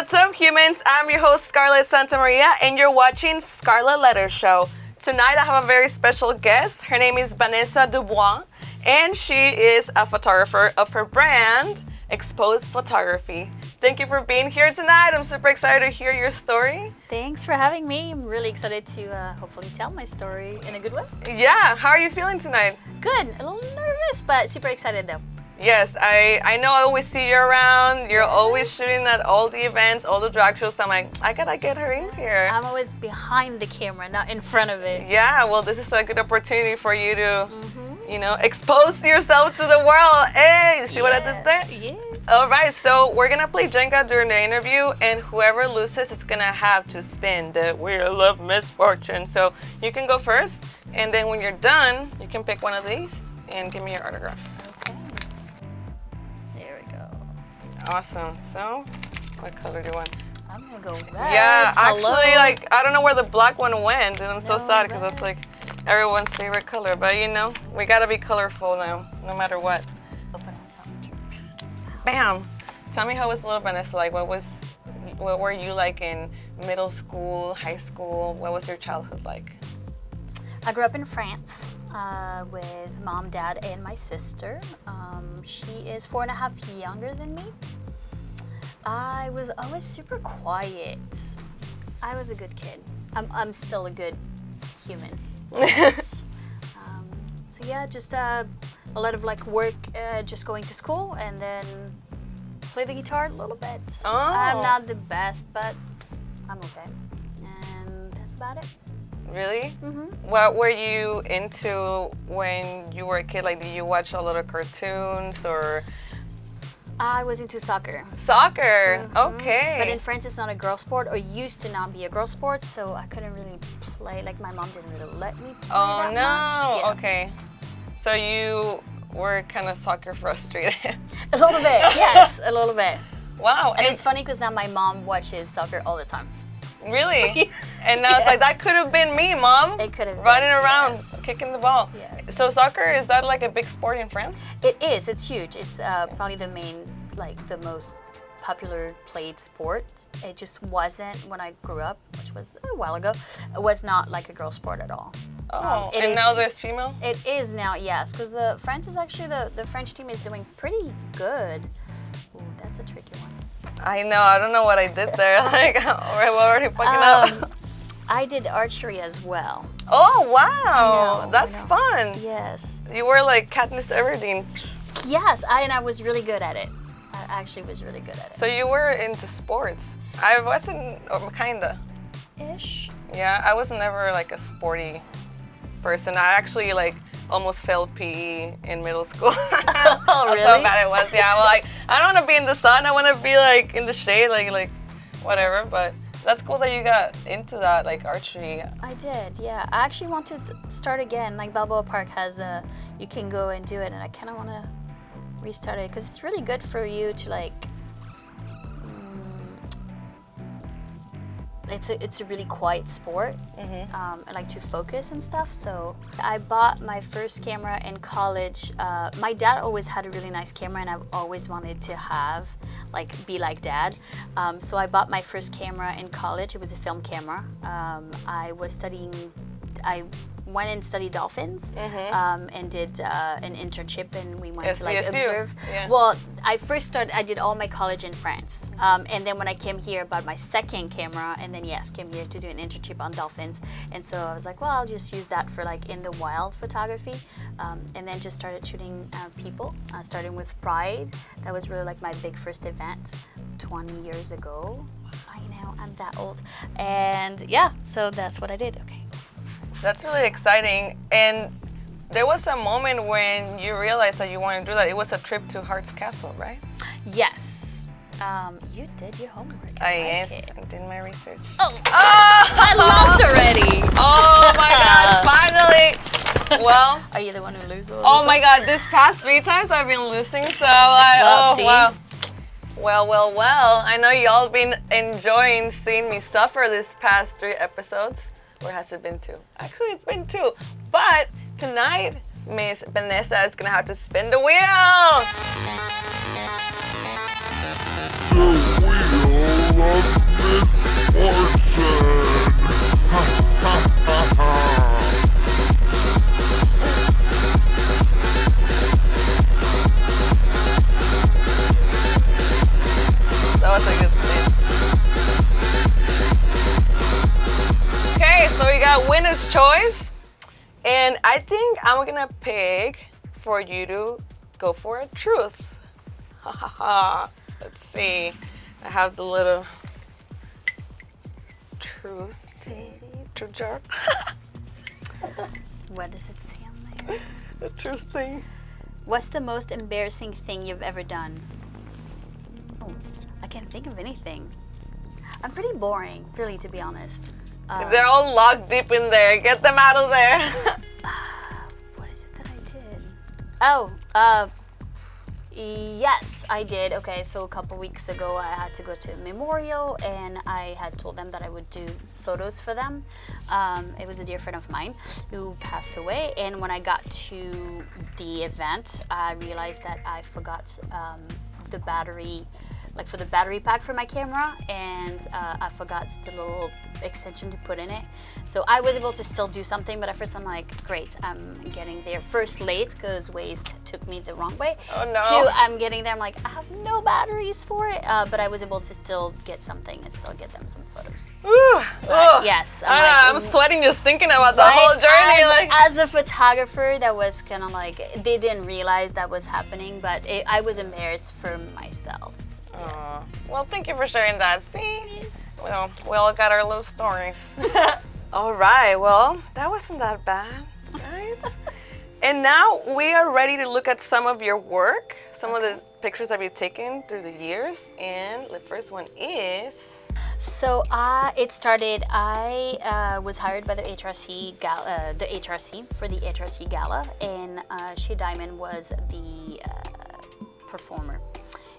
what's up, humans? I'm your host, Scarlett Santamaria, and you're watching Scarlett Letter Show. Tonight, I have a very special guest. Her name is Vanessa Dubois, and she is a photographer of her brand, XPOZD Photography. Thank you for being here tonight. I'm super excited to hear your story. Thanks for having me. I'm really excited to hopefully tell my story in a good way. Yeah, how are you feeling tonight? Good. A little nervous, but super excited though. Yes, I know I always see you around. You're always shooting at all the events, all the drag shows. So I'm like, I gotta get her in here. I'm always behind the camera, not in front of it. Yeah, well, this is a good opportunity for you to, expose yourself to the world. Hey, you see what I did there? Yeah. All right, so we're gonna play Jenga during the interview, and whoever loses is gonna have to spin the Wheel of Misfortune. So you can go first, and then when you're done, you can pick one of these and give me your autograph. Awesome. So, what color do you want? I'm gonna go red. Yeah, Hello. actually, I don't know where the black one went, and I'm so sad because red. that's like everyone's favorite color. But we gotta be colorful now, no matter what. Bam! Tell me how was little Vanessa like? What were you like in middle school, high school? What was your childhood like? I grew up in France with mom, dad, and my sister. She is 4.5 younger than me. I was always super quiet. I was a good kid. I'm still a good human. Yes. So yeah, just a lot of like work, just going to school and then play the guitar a little bit. Oh. I'm not the best, but I'm okay. And that's about it. Really? Mm-hmm. What were you into when you were a kid? Like, did you watch a lot of cartoons or? I was into soccer. Soccer, okay. But in France, it's not a girl sport, or used to not be a girl sport, so I couldn't really play. Like, my mom didn't really let me play that much. Yeah. Okay. So you were kind of soccer frustrated. A little bit, yes, a little bit. Wow. And it's funny because now my mom watches soccer all the time. Really? And now it's like, that could have been me, Mom. It could have been. Running around, Yes. kicking the ball. Yes. So soccer, is that like a big sport in France? It is, it's huge. It's probably the most popular played sport. It just wasn't when I grew up, which was a while ago. It was not like a girl sport at all. Oh, and now there's female? It is now, yes, because France is actually, the French team is doing pretty good. Ooh, that's a tricky one. I know, I don't know what I did there. Like, we're already fucking up. I did archery as well. Oh, wow. I know. That's fun. Yes. You were like Katniss Everdeen. Yes, I was really good at it. I actually was really good at it. So you were into sports. I wasn't, kinda. Ish. Yeah, I was never like a sporty person. I actually like almost failed PE in middle school. Oh, really? That's how bad it was. Yeah, well, like, I don't want to be in the sun. I want to be like in the shade, like whatever. But that's cool that you got into that, like archery. I did, yeah. I actually want to start again. Like Balboa Park has you can go and do it, and I kind of want to restart it because it's really good for you to like. It's a really quiet sport. I like to focus and stuff. So I bought my first camera in college. My dad always had a really nice camera, and I've always wanted to be like dad. So I bought my first camera in college. It was a film camera. I went and studied dolphins and did an internship, and we went to like observe. Yeah. Well, I did all my college in France, and then when I came here, I bought my second camera, and then came here to do an internship on dolphins. And so I was like, well, I'll just use that for like in the wild photography, and then just started shooting people, starting with Pride. That was really like my big first event 20 years ago. I know, I'm that old. And yeah, so that's what I did. Okay. That's really exciting. And there was a moment when you realized that you wanted to do that. It was a trip to Heart's Castle, right? Yes. You did your homework. I did my research. Oh, I lost already. Oh my God, finally. Well. Are you the one who loses? Oh my God, this past 3 times I've been losing, so See? wow. Well, I know y'all been enjoying seeing me suffer this past 3 episodes. Or has it been 2? Actually, it's been 2. But tonight, Miss Vanessa is gonna have to spin the wheel. winner's choice. And I think I'm gonna pick for you to go for a truth. Ha ha ha. Let's see. I have the little truth thing. Truth jar. What does it say on there? The truth thing. What's the most embarrassing thing you've ever done? Oh, I can't think of anything. I'm pretty boring, really, to be honest. They're all locked deep in there. Get them out of there. What is it that I did? Oh, yes, I did. Okay, so a couple weeks ago, I had to go to a memorial, and I had told them that I would do photos for them. It was a dear friend of mine who passed away, and when I got to the event, I realized that I forgot the battery, like for the battery pack for my camera, and I forgot the little extension to put in it. So I was able to still do something, but at first I'm like, great, I'm getting there first late because Waze took me the wrong way. Oh no. Two, I'm getting there, I'm like, I have no batteries for it, but I was able to still get something and still get them some photos. Yes, I'm sweating just thinking about the whole journey. As a photographer, that was kind of like, they didn't realize that was happening, but I was embarrassed for myself. Yes. Well, thank you for sharing that. See? Yes. Well, we all got our little stories. All right. Well, that wasn't that bad, right? And now we are ready to look at some of your work, some of the pictures that you've taken through the years. And the first one is... So it started, I was hired by the HRC Gala, the HRC for the HRC Gala, and Shea Diamond was the performer.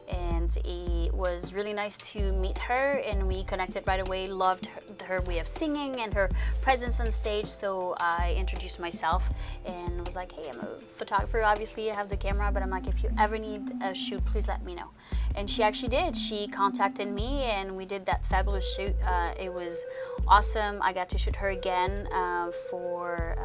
And it was really nice to meet her, and we connected right away. Loved her way of singing and her presence on stage. So I introduced myself and was like, hey, I'm a photographer. Obviously, I have the camera, but I'm like, if you ever need a shoot, please let me know. And she actually did. She contacted me, and we did that fabulous shoot. It was awesome. I got to shoot her again for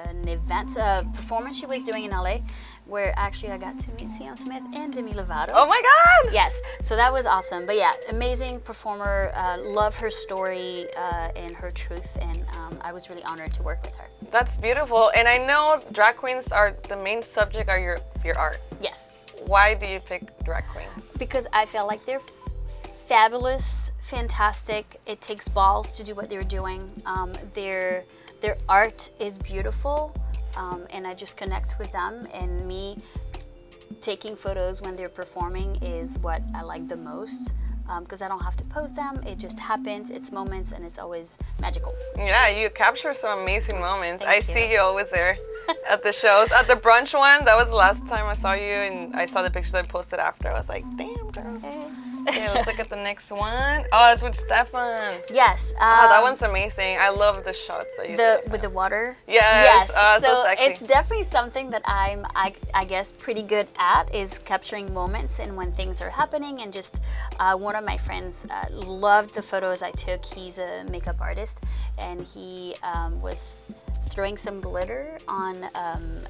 an event, a performance she was doing in LA, where actually I got to meet Sam Smith and Demi Lovato. Oh my God! Yes, so that was awesome. But yeah, amazing performer. Love her story and her truth, and I was really honored to work with her. That's beautiful. And I know drag queens are the main subject of your art. Yes. Why do you pick drag queens? Because I feel like they're fabulous, fantastic. It takes balls to do what they're doing. Their art is beautiful. And I just connect with them, and me taking photos when they're performing is what I like the most, because I don't have to pose them. It just happens, it's moments, and it's always magical. Yeah, you capture some amazing moments. Thank you. See you always there at the shows. At the brunch one, that was the last time I saw you, and I saw the pictures I posted after. I was like, damn, girl. Okay, let's look at the next one. Oh, it's with Stefan. Yes. That one's amazing. I love the shots that you did. With the water. Yes. So sexy. it's definitely something that I guess pretty good at, is capturing moments and when things are happening. And just one of my friends loved the photos I took. He's a makeup artist, and he was throwing some glitter on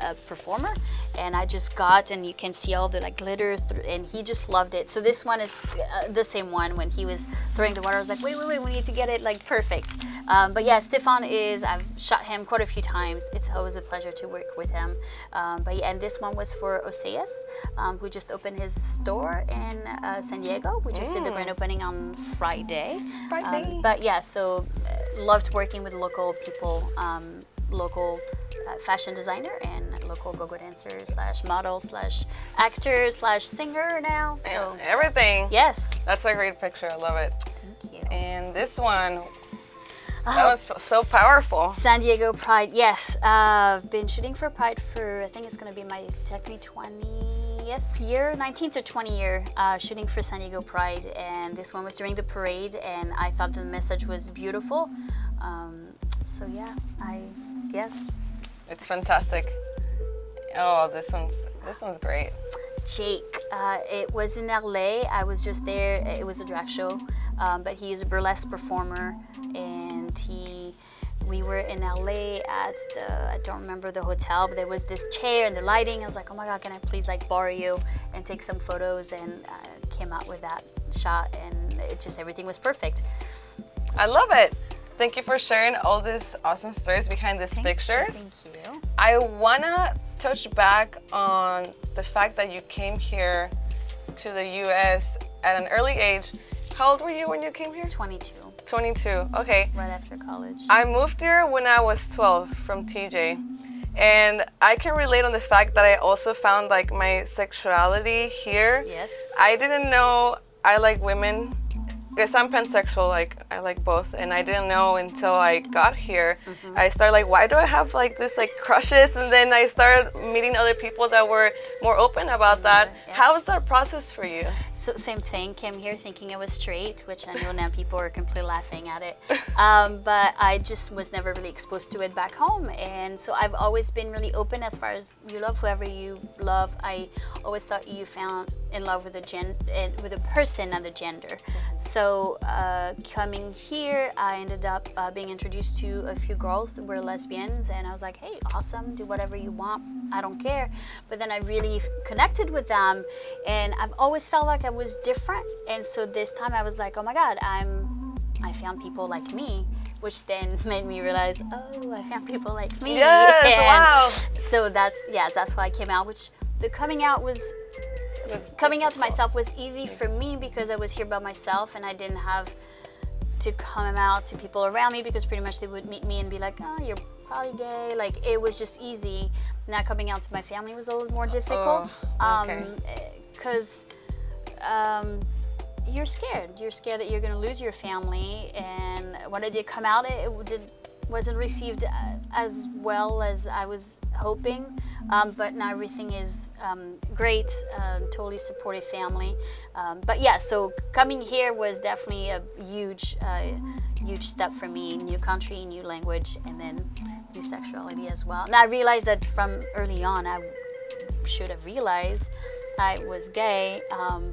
a performer, and I just got, and you can see all the like glitter, and he just loved it. So this one is the same one. When he was throwing the water, I was like, wait, we need to get it like perfect. But yeah, Stefan I've shot him quite a few times. It's always a pleasure to work with him. But yeah, and this one was for Oseas, who just opened his store in San Diego. We just did the grand opening on Friday. But yeah, so loved working with local people, local fashion designer and local go-go dancer / model / actor / singer now. So everything. Yes. That's a great picture. I love it. Thank you. And this one, that was so powerful. San Diego Pride. Yes. I've been shooting for Pride for, I think it's going to be my technically 20th year, 19th or 20th year, shooting for San Diego Pride. And this one was during the parade, and I thought the message was beautiful. So yeah, yes. It's fantastic. Oh, this one's great. Jake, it was in LA. I was just there. It was a drag show, but he is a burlesque performer, and we were in LA at I don't remember the hotel, but there was this chair and the lighting. I was like, oh my God, can I please like borrow you and take some photos? And came out with that shot, and everything was perfect. I love it. Thank you for sharing all these awesome stories behind these pictures. Thank you. I wanna touch back on the fact that you came here to the U.S. at an early age. How old were you when you came here? 22. 22. Okay. Right after college. I moved here when I was 12 from TJ. And I can relate on the fact that I also found like my sexuality here. Yes. I didn't know I like women. Yes, I'm pansexual, like I like both, and I didn't know until I got here. I started like, why do I have like this like crushes? And then I started meeting other people that were more open about that. Yeah. How was that process for you? So same thing, came here thinking it was straight, which I know now people are completely laughing at it. But I just was never really exposed to it back home. And so I've always been really open as far as you love whoever you love. I always thought you found in love with a person, not the gender. So coming here, I ended up being introduced to a few girls that were lesbians, and I was like, hey, awesome, do whatever you want, I don't care. But then I really connected with them, and I've always felt like I was different. And so this time I was like, oh my God, I found people like me, which then made me realize, oh, I found people like me. Yes, and wow. so that's why I came out, which the coming out to myself was easy for me because I was here by myself and I didn't have to come out to people around me because pretty much they would meet me and be like, oh, you're probably gay. Like, it was just easy. Now coming out to my family was a little more difficult because you're scared. You're scared that you're going to lose your family. And when I did come out, wasn't received as well as I was hoping, but now everything is great, totally supportive family. But yeah, so coming here was definitely a huge step for me. New country, new language, and then new sexuality as well. Now I realized that from early on, I should have realized I was gay,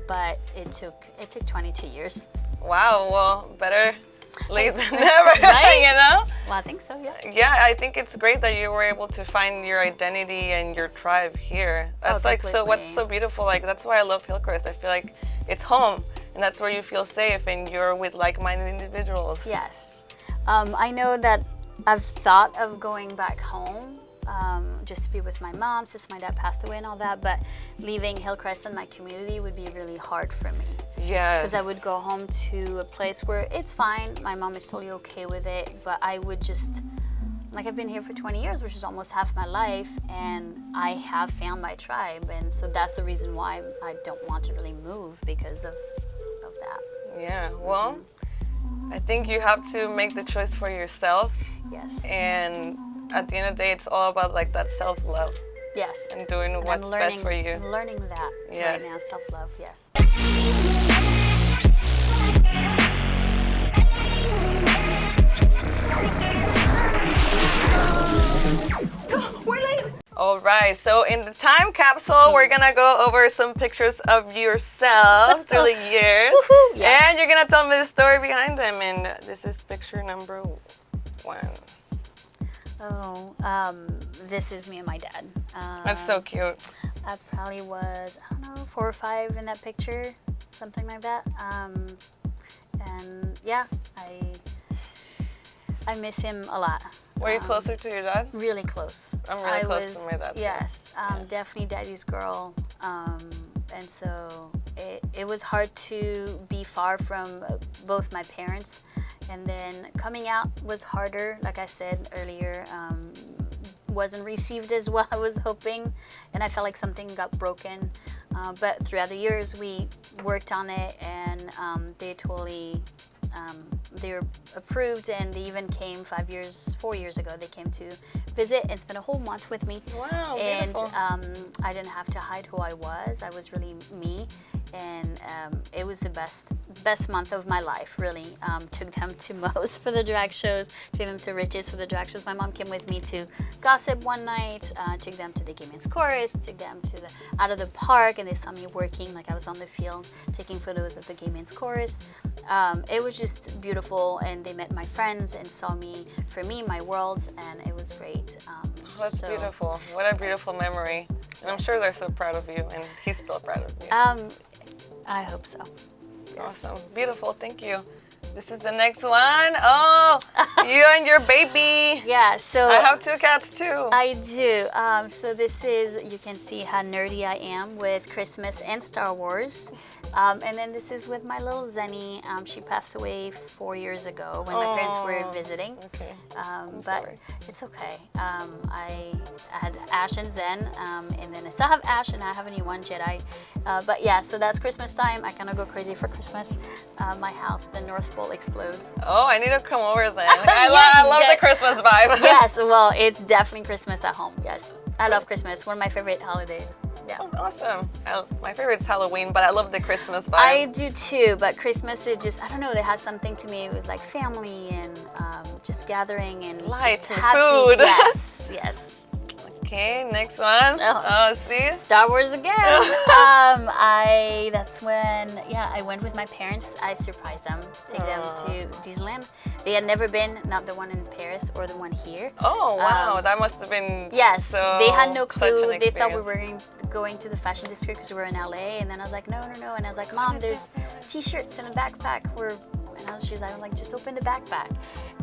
but it took 22 years. Wow, well, better late than never, Right? you know? Well, I think so, yeah. Yeah, I think it's great that you were able to find your identity and your tribe here. That's like so what's so beautiful. Like that's why I love Hillcrest. I feel like it's home, and that's where you feel safe, and you're with like-minded individuals. Yes. I know that I've thought of going back home just to be with my mom since my dad passed away and all that, but leaving Hillcrest and my community would be really hard for me. Yes. Because I would go home to a place where it's fine, my mom is totally okay with it, but I would just, like I've been here for 20 years, which is almost half my life, and I have found my tribe, and so that's the reason why I don't want to really move because of that. Yeah, well, I think you have to make the choice for yourself. Yes. And at the end of the day, it's all about like that self-love. Yes. And doing what's best for you. I'm learning that right now, self-love, yes. We're late. All right, so in the time capsule, we're gonna go over some pictures of yourself through the years. Yeah. And you're gonna tell me the story behind them. And this is picture number 1. Oh, this is me and my dad. That's so cute. I probably was, I don't know, 4 or 5 in that picture, something like that. And yeah, I miss him a lot. Were you closer to your dad? Really close. I'm really close to my dad. Yes, definitely daddy's girl. And so it was hard to be far from both my parents. And then coming out was harder, like I said earlier. Wasn't received as well I was hoping, and I felt like something got broken. But throughout the years, we worked on it, and they were approved, and they even came 4 years ago. They came to visit and spent a whole month with me. Wow, and beautiful. I didn't have to hide who I was. I was really me, and it was the best month of my life. Really, took them to Moe's for the drag shows, took them to Rich's for the drag shows. My mom came with me to Gossip one night, took them to the Gay Men's Chorus, took them to out of the park, and they saw me working like I was on the field taking photos of the Gay Men's Chorus. It was just beautiful, and they met my friends and saw me for me, my world, and it was great. That's beautiful. What a beautiful memory. And I'm sure they're so proud of you, and he's still proud of you. I hope so. Yes. Awesome. Beautiful. Thank you. This is the next one. Oh, you and your baby. Yeah, so I have 2 cats too. I do. So this is, you can see how nerdy I am with Christmas and Star Wars. And then this is with my little Zenny. She passed away 4 years ago when my parents were visiting. Okay. But sorry. it's okay. I had Ash and Zen, and then I still have Ash, and I have a new one, Jedi. But yeah, so that's Christmas time. I kind of go crazy for Christmas. My house, the North Pole explodes. Oh, I need to come over then. I love the Christmas vibe. Yes, well, it's definitely Christmas at home. Yes, I love Christmas. One of my favorite holidays. Yeah. Oh, awesome. My favorite is Halloween, but I love the Christmas vibe. I do too, but Christmas, it just, I don't know, it has something to me with like family and just gathering and Lights just and happy. food. Yes, yes. Okay, next one. Oh, see? Star Wars again. That's when, I went with my parents. I surprised them, take them to Disneyland. They had never been, not the one in Paris or the one here. Oh, wow. That must have been Yes, so, they had no such clue. an They thought we experience. were going to the fashion district because we were in LA. And then I was like, no. And I was like, Mom, there's t-shirts in a backpack. She was like, just open the backpack.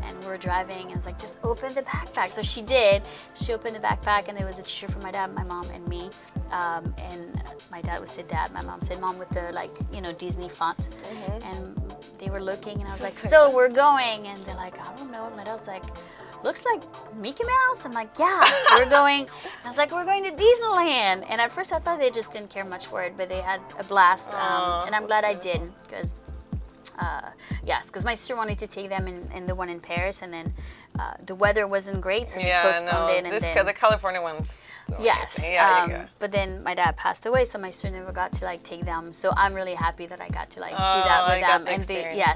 And we were driving, and I was like, just open the backpack. So she did. She opened the backpack, and there was a t-shirt for my dad, my mom, and me. And my dad would say Dad. My mom said Mom with the Disney font. And they were looking, and I was like, so we're going. And they're like, I don't know. And my dad was like, looks like Mickey Mouse. I'm like, yeah, we're going. And I was like, we're going to Disneyland. And at first I thought they just didn't care much for it, but they had a blast. And I'm glad I did, because because my sister wanted to take them in the one in Paris, and then the weather wasn't great, so we postponed it. And then the California ones. yes, Yeah, but then my dad passed away, so my sister never got to take them. So I'm really happy that I got to do that with them. And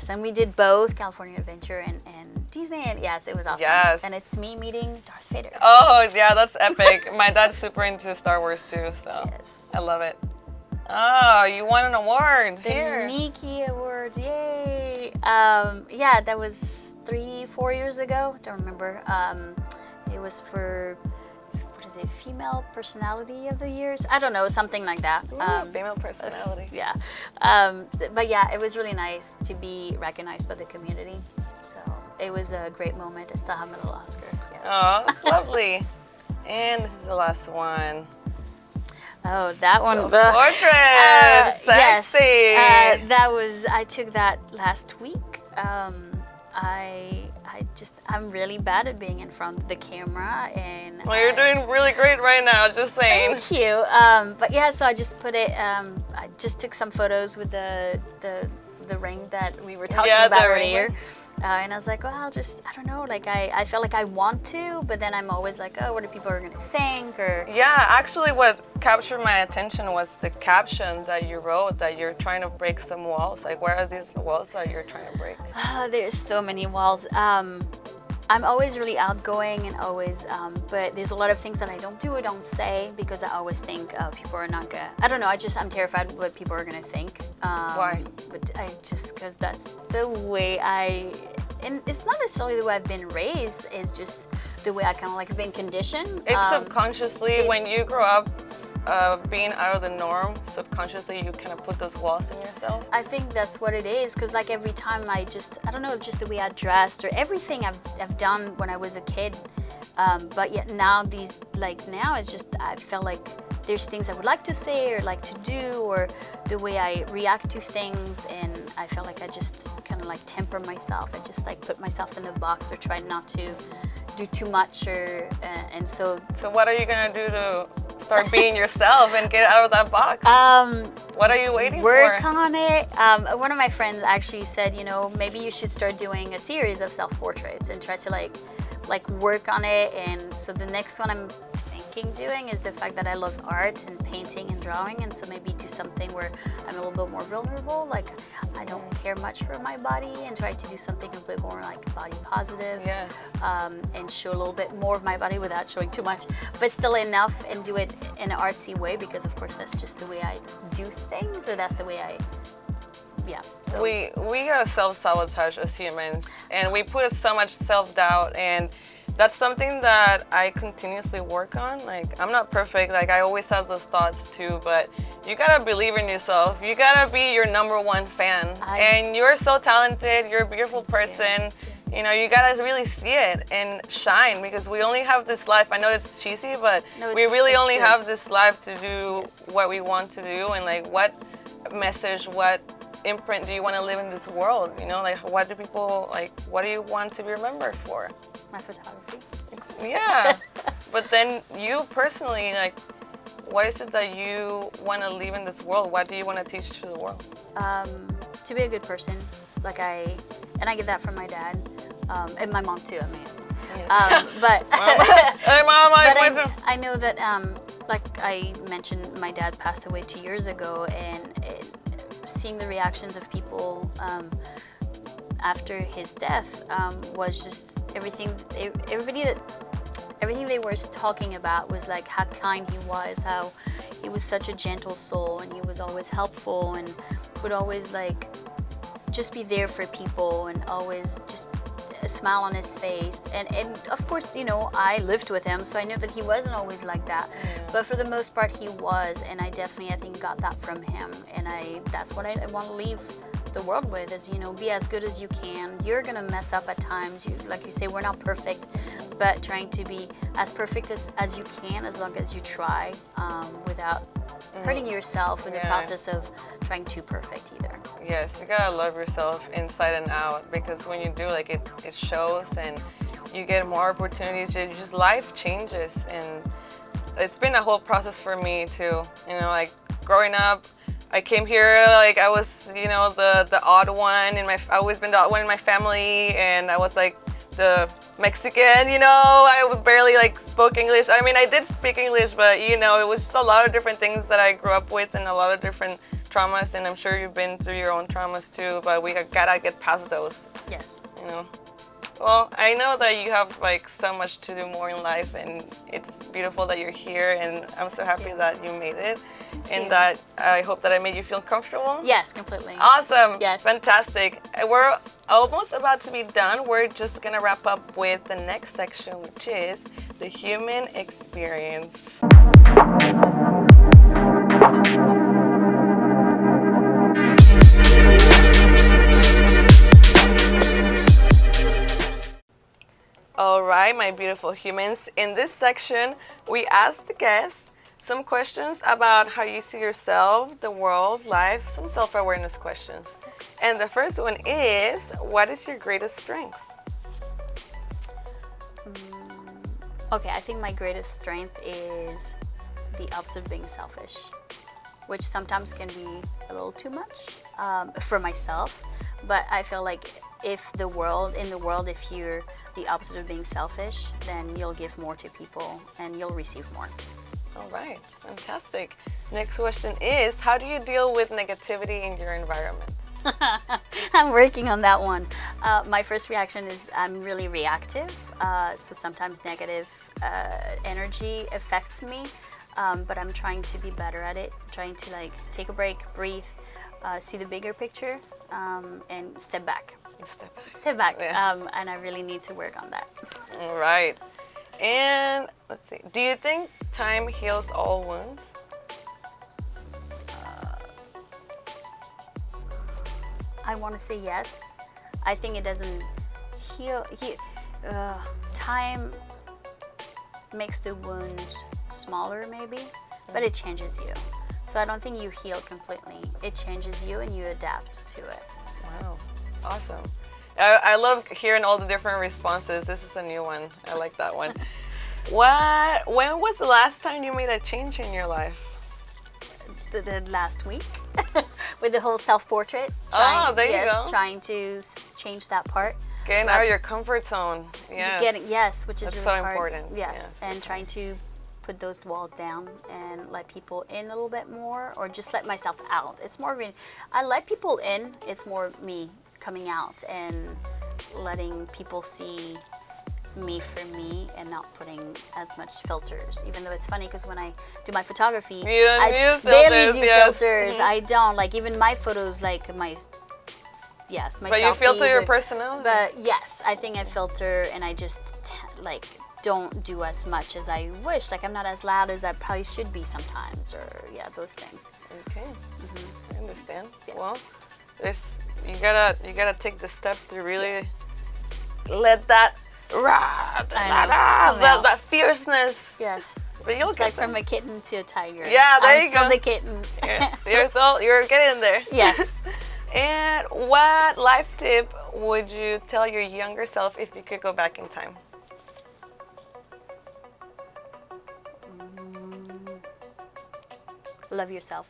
and we did both California Adventure and Disney, and yes, it was awesome. Yes. And it's me meeting Darth Vader. Oh yeah, that's epic. My dad's super into Star Wars too, so Yes. I love it. Oh, you won an award The here. Nicky Award, yay! That was 3-4 years ago. Don't remember. It was for, what is it, Female Personality of the Years? I don't know, something like that. Ooh, female personality. Yeah. But yeah, it was really nice to be recognized by the community. So it was a great moment. I still have my little Oscar. Yes. Oh, that's lovely. And this is the last one. Oh, that one. Portrait. Sexy. Yes. I took that last week. I'm really bad at being in front of the camera, and Well, you're doing really great right now, just saying. Thank you. But yeah, so I just put it. I just took some photos with the ring that we were talking about earlier. And I was like, well, I don't know, I felt like I want to, but then I'm always like, oh, what are people going to think? Or Yeah, actually what captured my attention was the caption that you wrote, that you're trying to break some walls. Like, where are these walls that you're trying to break? There's so many walls. I'm always really outgoing and always, but there's a lot of things that I don't do or don't say because I always think people are not gonna, I don't know, I'm terrified of what people are gonna think. Why? But because that's the way and it's not necessarily the way I've been raised, it's just the way I kind of have been conditioned. It's subconsciously, when you grow up being out of the norm, subconsciously you kind of put those walls in yourself. I think that's what it is, because every time I don't know, just the way I dressed or everything I've done when I was a kid, but yet now now it's just, I felt like there's things I would like to say or like to do, or the way I react to things, and I felt like I just kind of temper myself. I just put myself in a box or try not to do too much, or and so. So what are you gonna do to start being yourself and get out of that box? What are you waiting for? Work on it. One of my friends actually said, maybe you should start doing a series of self-portraits and try to work on it. And so the next one I'm thinking doing is the fact that I love art and painting and drawing, and so maybe do something where I'm a little bit more vulnerable, I don't care much for my body, and try to do something a bit more body positive. Yes. And show a little bit more of my body without showing too much, but still enough, and do it in an artsy way, because of course that's just the way I do things, or that's the way so. We self-sabotage as humans, and we put so much self-doubt and that's something that I continuously work on. Like, I'm not perfect. Like, I always have those thoughts too, but you gotta believe in yourself. You gotta be your number one fan. And you're so talented. You're a beautiful person. You know, you gotta really see it and shine, because we only have this life. I know it's cheesy, but we really only have this life to do what we want to do. And like, what message, what imprint do you want to live in this world? You know, like, what do people, like, what do you want to be remembered for? My photography. Yeah. But then you personally, like, what is it that you want to leave in this world? What do you want to teach to the world? To be a good person. Like, I get that from my dad, and my mom too, I mean. But Hey, Mom, but I know that, like I mentioned, my dad passed away 2 years ago, and seeing the reactions of people after his death was just everything they were talking about was like how kind he was, how he was such a gentle soul, and he was always helpful and would always like just be there for people and always just a smile on his face. And of course, you know, I lived with him, so I know that he wasn't always like that. But for the most part, he was, and I think got that from him. And that's what I want to leave the world with, is, you know, be as good as you can. You're gonna mess up at times. Like you say, we're not perfect, but trying to be as perfect as you can, as long as you try, without hurting yourself with the process of trying too perfect either. Yes, you gotta love yourself inside and out, because when you do, like, it shows, and you get more opportunities. Just life changes, and it's been a whole process for me too. You know, like, growing up, I came here, like, I was, you know, the odd one I've always been the odd one in my family, and I was like the Mexican, you know, I barely like spoke English. I mean, I did speak English, but, you know, it was just a lot of different things that I grew up with, and a lot of different traumas, and I'm sure you've been through your own traumas too, but we gotta get past those. Yes. You know. Well, I know that you have like so much to do more in life, and it's beautiful that you're here, and I'm so happy that you made it, and that I hope that I made you feel comfortable. Yes, completely. Awesome. Yes. Fantastic. We're almost about to be done. We're just gonna wrap up with the next section, which is the human experience. All right, my beautiful humans. In this section, we ask the guests some questions about how you see yourself, the world, life, some self-awareness questions. And the first one is, what is your greatest strength? Okay, I think my greatest strength is the opposite of being selfish, which sometimes can be a little too much for myself. But I feel like if you're the opposite of being selfish, then you'll give more to people and you'll receive more. All right, fantastic. Next question is, how do you deal with negativity in your environment? I'm working on that one. My first reaction is I'm really reactive, so sometimes negative energy affects me, but I'm trying to be better at it, trying to like take a break, breathe, see the bigger picture, and step back. Step back. Yeah. And I really need to work on that. All right. And let's see. Do you think time heals all wounds? I want to say yes. I think it doesn't heal. Time makes the wound smaller, maybe, but it changes you. So I don't think you heal completely. It changes you and you adapt to it. Wow. Awesome. I love hearing all the different responses. This is a new one. I like that one. When was the last time you made a change in your life? The last week with the whole self-portrait. There you go. Trying to change that part. Getting out of your comfort zone. Yes. Which is That's really so hard. important. Yes, and trying to put those walls down and let people in a little bit more, or just let myself out. It's more I let people in. It's more me coming out and letting people see me for me and not putting as much filters. Even though it's funny because when I do my photography, I barely do filters. I don't, like, even my photos, like my yes, my But you selfies filter your are- personality. But yes, I think I filter, and I just like don't do as much as I wish. Like I'm not as loud as I probably should be sometimes, or yeah, those things. Okay, I understand. Well, you gotta take the steps to really let that that fierceness. Yes. But you'll It's get like there. from a kitten to a tiger. Yeah, there I'm you still go. the kitten. You're getting there. Yes. And what life tip would you tell your younger self if you could go back in time? Love yourself.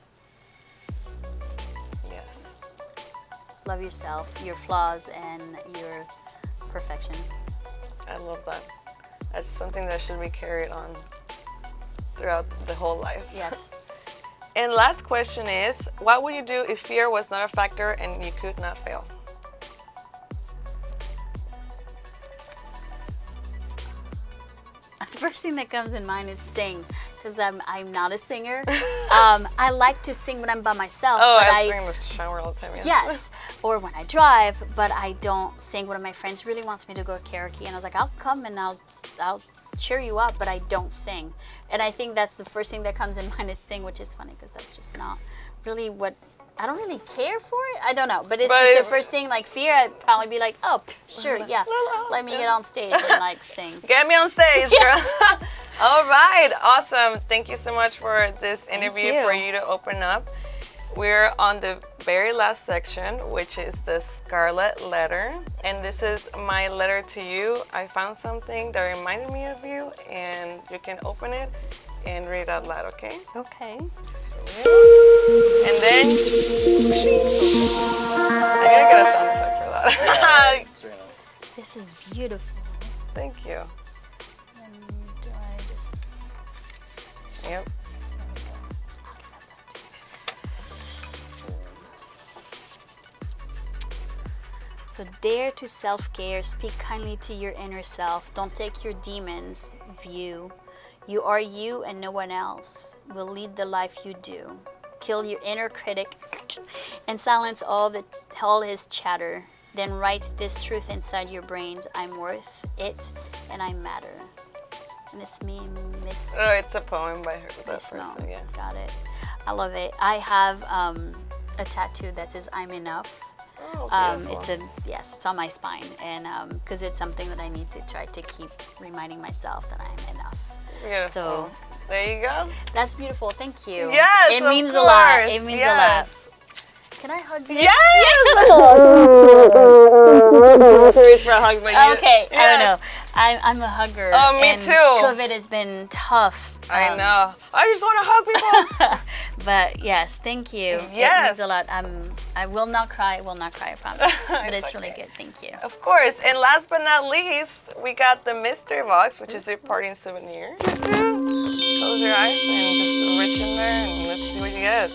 Yes. Love yourself, your flaws, and your perfection. I love that. That's something that should be carried on throughout the whole life. Yes. And last question is, what would you do if fear was not a factor and you could not fail? First thing that comes in mind is sing, because I'm not a singer. I like to sing when I'm by myself. Oh, but I sing in the shower all the time. Yes, or when I drive, but I don't sing. One of my friends really wants me to go karaoke, and I was like, I'll come and I'll cheer you up, but I don't sing. And I think that's the first thing that comes in mind is sing, which is funny because that's just not really what, I don't really care for it. I don't know, but it's just the first thing, like fear, I'd probably be like, oh, sure, yeah, let me get on stage and like sing. Get me on stage, girl. All right, awesome. Thank you so much for this interview, for you to open up. We're on the very last section, which is the Scarlett letter. And this is my letter to you. I found something that reminded me of you, and you can open it and read it out loud, okay? Okay. This is from you. And then, I'm gonna get a sound effect for that. This is beautiful. Thank you. And I just... Yep. So dare to self-care, speak kindly to your inner self. Don't take your demons' view. You are you and no one else will lead the life you do. Kill your inner critic and silence all his chatter. Then write this truth inside your brains. I'm worth it and I matter. And it's me, Miss... Oh, it's a poem by her, that Miss person, Mo. yeah. Got it. I love it. I have a tattoo that says I'm enough. Oh, It's on my spine, and because it's something that I need to try to keep reminding myself that I'm enough. Beautiful. So there you go. That's beautiful. Thank you. Yes, it of means a lot. course. It means a lot. Can I hug you? Yes. For a hug, but Okay. yes. I don't know. I'm a hugger. Oh, me and too. COVID has been tough. I know. I just want to hug people. But yes, thank you. Yes. It means a lot. I will not cry. I promise. But it's really good. Thank you. Of course. And last but not least, we got the mystery box, which is your parting souvenir. Close your eyes and just reach in there and let's see what you get.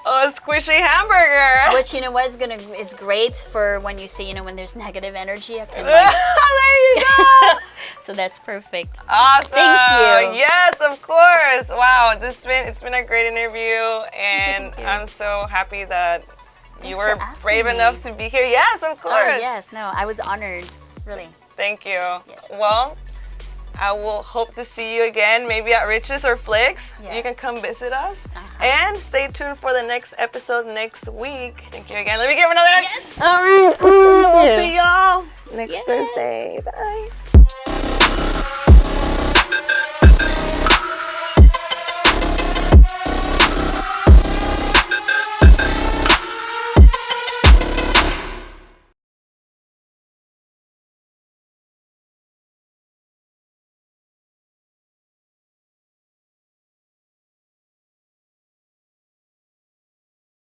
Oh, a squishy hamburger. Which, you know what, it's great for when you see, when there's negative energy. I can There you go. So that's perfect. Awesome. Thank you. Yes, of course. Wow, it's been a great interview, and I'm so happy that you were brave enough to be here. Yes, of course. Oh, yes. No, I was honored. Really. Thank you. Yes. Well, I will hope to see you again, maybe at Rich's or Flicks. Yes. You can come visit us. And stay tuned for the next episode next week. Thank you again. Let me give another. Yes. All right. We'll see y'all next Thursday. Bye.